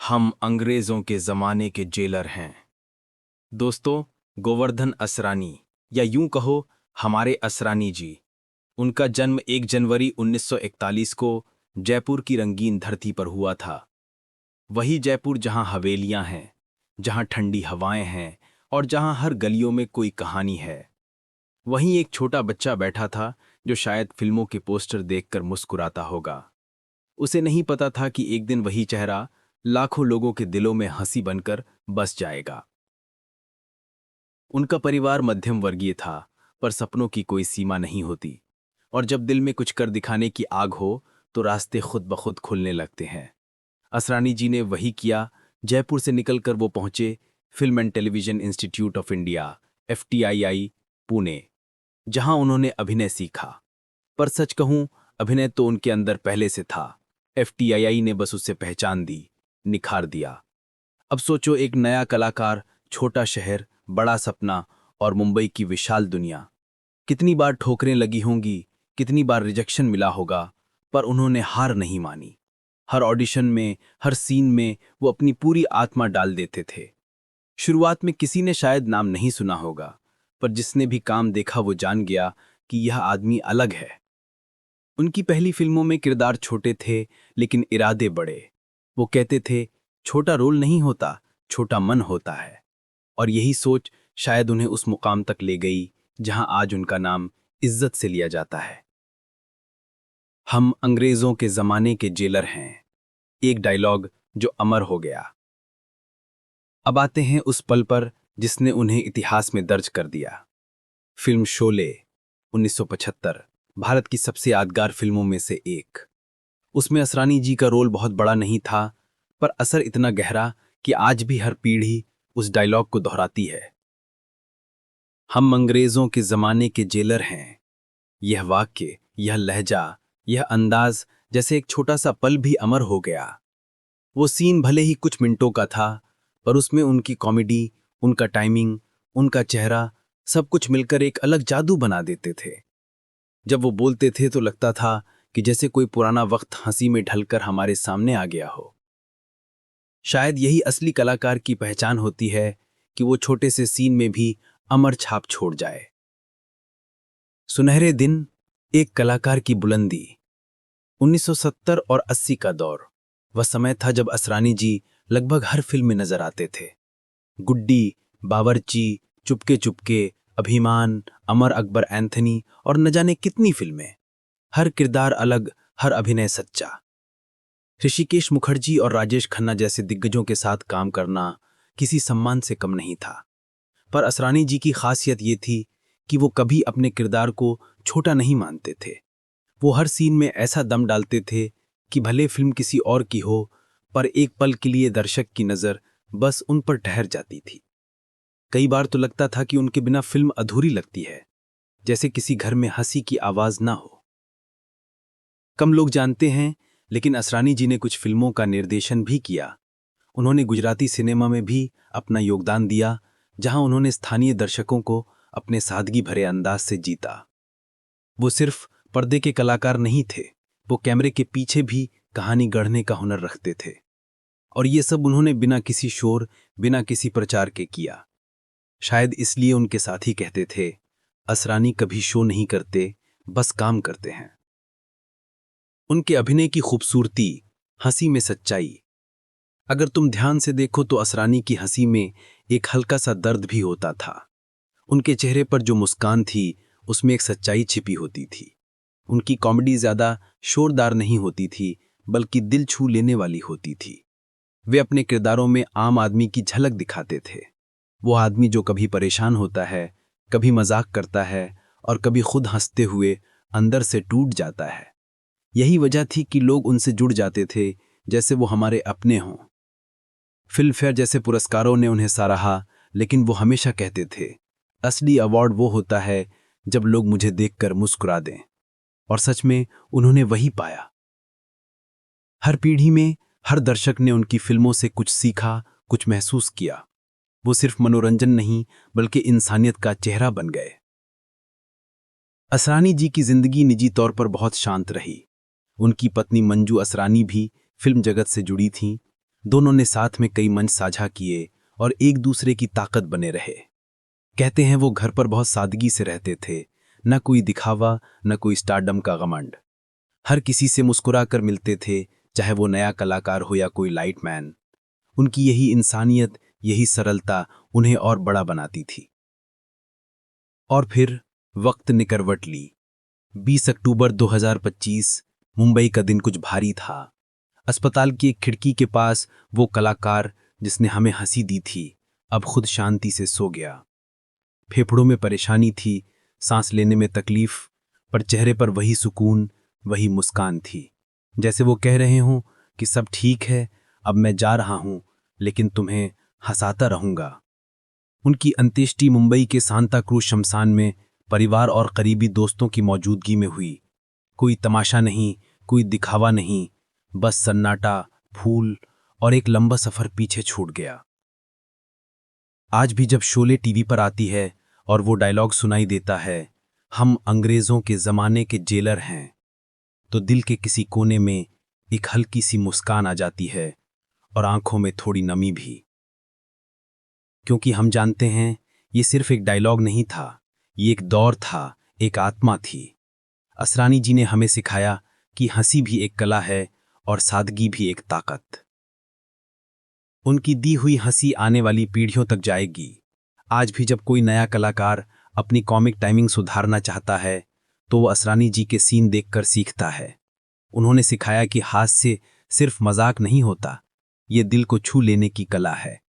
हम अंग्रेजों के जमाने के जेलर हैं। दोस्तों, गोवर्धन असरानी, या यूं कहो हमारे असरानी जी, उनका जन्म 1 जनवरी 1941 को जयपुर की रंगीन धरती पर हुआ था। वही जयपुर जहां हवेलियां हैं, जहां ठंडी हवाएं हैं और जहां हर गलियों में कोई कहानी है। वहीं एक छोटा बच्चा बैठा था जो शायद फिल्मों के पोस्टर देखकर मुस्कुराता होगा। उसे नहीं पता था कि एक दिन वही चेहरा लाखों लोगों के दिलों में हंसी बनकर बस जाएगा। उनका परिवार मध्यम वर्गीय था, पर सपनों की कोई सीमा नहीं होती, और जब दिल में कुछ कर दिखाने की आग हो तो रास्ते खुद ब खुद खुलने लगते हैं। असरानी जी ने वही किया। जयपुर से निकलकर वो पहुंचे film and television institute of India FTII, Pune, जहां उन्होंने अभिनय सीखा। पर सच कहूं, अभिनय तो उनके अंदर पहले से था। FTII ने बस उसे पहचान दी, निखार दिया। अब सोचो, एक नया कलाकार, छोटा शहर, बड़ा सपना और मुंबई की विशाल दुनिया। कितनी बार ठोकरें लगी होंगी, कितनी बार रिजेक्शन मिला होगा, पर उन्होंने हार नहीं मानी। हर ऑडिशन में, हर सीन में वो अपनी पूरी आत्मा डाल देते थे। शुरुआत में किसी ने शायद नाम नहीं सुना होगा, पर जिसने भी काम देखा वो जान गया कि यह आदमी अलग है। उनकी पहली फिल्मों में किरदार छोटे थे, लेकिन इरादे बड़े। वो कहते थे, छोटा रोल नहीं होता, छोटा मन होता है। और यही सोच शायद उन्हें उस मुकाम तक ले गई जहां आज उनका नाम इज्जत से लिया जाता है। हम अंग्रेजों के जमाने के जेलर हैं, एक डायलॉग जो अमर हो गया। अब आते हैं उस पल पर जिसने उन्हें इतिहास में दर्ज कर दिया। फिल्म शोले, 1975, भारत की सबसे यादगार फिल्मों में से एक। उसमें असरानी जी का रोल बहुत बड़ा नहीं था, पर असर इतना गहरा कि आज भी हर पीढ़ी उस डायलॉग को दोहराती है। हम अंग्रेजों के जमाने के जेलर हैं। यह वाक्य, यह लहजा, यह अंदाज, जैसे एक छोटा सा पल भी अमर हो गया। वो सीन भले ही कुछ मिनटों का था, पर उसमें उनकी कॉमेडी, उनका टाइमिंग, उनका चेहरा, सब कुछ मिलकर एक अलग जादू बना देते थे। जब वो बोलते थे तो लगता था कि जैसे कोई पुराना वक्त हंसी में ढलकर हमारे सामने आ गया हो। शायद यही असली कलाकार की पहचान होती है कि वो छोटे से सीन में भी अमर छाप छोड़ जाए। सुनहरे दिन, एक कलाकार की बुलंदी। 1970 और 80 का दौर वह समय था जब असरानी जी लगभग हर फिल्म में नजर आते थे। गुड्डी, बावर्ची, चुपके चुपके, अभिमान, अमर अकबर एंथनी और न जाने कितनी फिल्में। हर किरदार अलग, हर अभिनय सच्चा। ऋषिकेश मुखर्जी और राजेश खन्ना जैसे दिग्गजों के साथ काम करना किसी सम्मान से कम नहीं था। पर असरानी जी की खासियत ये थी कि वो कभी अपने किरदार को छोटा नहीं मानते थे। वो हर सीन में ऐसा दम डालते थे कि भले फिल्म किसी और की हो, पर एक पल के लिए दर्शक की नज़र बस उन पर ठहर जाती थी। कई बार तो लगता था कि उनके बिना फिल्म अधूरी लगती है, जैसे किसी घर में हंसी की आवाज ना हो। कम लोग जानते हैं, लेकिन असरानी जी ने कुछ फिल्मों का निर्देशन भी किया। उन्होंने गुजराती सिनेमा में भी अपना योगदान दिया, जहां उन्होंने स्थानीय दर्शकों को अपने सादगी भरे अंदाज से जीता। वो सिर्फ पर्दे के कलाकार नहीं थे, वो कैमरे के पीछे भी कहानी गढ़ने का हुनर रखते थे। और ये सब उन्होंने बिना किसी शोर, बिना किसी प्रचार के किया। शायद इसलिए उनके साथी कहते थे, असरानी कभी शो नहीं करते, बस काम करते हैं। उनके अभिनय की खूबसूरती, हंसी में सच्चाई। अगर तुम ध्यान से देखो तो असरानी की हंसी में एक हल्का सा दर्द भी होता था। उनके चेहरे पर जो मुस्कान थी, उसमें एक सच्चाई छिपी होती थी। उनकी कॉमेडी ज्यादा शोरदार नहीं होती थी, बल्कि दिल छू लेने वाली होती थी। वे अपने किरदारों में आम आदमी की झलक दिखाते थे। वो आदमी जो कभी परेशान होता है, कभी मजाक करता है और कभी खुद हंसते हुए अंदर से टूट जाता है। यही वजह थी कि लोग उनसे जुड़ जाते थे, जैसे वो हमारे अपने हों। फिल्म फेयर जैसे पुरस्कारों ने उन्हें सराहा, लेकिन वो हमेशा कहते थे, असली अवार्ड वो होता है जब लोग मुझे देखकर मुस्कुरा दें। और सच में उन्होंने वही पाया। हर पीढ़ी में हर दर्शक ने उनकी फिल्मों से कुछ सीखा, कुछ महसूस किया। वो सिर्फ मनोरंजन नहीं, बल्कि इंसानियत का चेहरा बन गए। असरानी जी की जिंदगी निजी तौर पर बहुत शांत रही। उनकी पत्नी मंजू असरानी भी फिल्म जगत से जुड़ी थीं। दोनों ने साथ में कई मंच साझा किए और एक दूसरे की ताकत बने रहे। कहते हैं वो घर पर बहुत सादगी से रहते थे, न कोई दिखावा, न कोई स्टारडम का घमंड। हर किसी से मुस्कुरा कर मिलते थे, चाहे वो नया कलाकार हो या कोई लाइटमैन। उनकी यही इंसानियत, यही सरलता उन्हें और बड़ा बनाती थी। और फिर वक्त ने करवट ली। 20 अक्टूबर 2025, मुंबई का दिन कुछ भारी था। अस्पताल की एक खिड़की के पास वो कलाकार जिसने हमें हंसी दी थी, अब खुद शांति से सो गया। फेफड़ों में परेशानी थी, सांस लेने में तकलीफ, पर चेहरे पर वही सुकून, वही मुस्कान थी। जैसे वो कह रहे हों कि सब ठीक है, अब मैं जा रहा हूं, लेकिन तुम्हें हंसाता रहूंगा। उनकी अंत्येष्टि मुंबई के सांता क्रूज शमशान में परिवार और करीबी दोस्तों की मौजूदगी में हुई। कोई तमाशा नहीं, कोई दिखावा नहीं, बस सन्नाटा, फूल और एक लंबा सफर पीछे छूट गया। आज भी जब शोले टीवी पर आती है और वो डायलॉग सुनाई देता है, हम अंग्रेजों के जमाने के जेलर हैं, तो दिल के किसी कोने में एक हल्की सी मुस्कान आ जाती है और आंखों में थोड़ी नमी भी। क्योंकि हम जानते हैं ये सिर्फ एक डायलॉग नहीं था, ये एक दौर था, एक आत्मा थी। असरानी जी ने हमें सिखाया कि हंसी भी एक कला है और सादगी भी एक ताकत। उनकी दी हुई हंसी आने वाली पीढ़ियों तक जाएगी। आज भी जब कोई नया कलाकार अपनी कॉमिक टाइमिंग सुधारना चाहता है, तो वो असरानी जी के सीन देखकर सीखता है। उन्होंने सिखाया कि हास्य सिर्फ मजाक नहीं होता, ये दिल को छू लेने की कला है।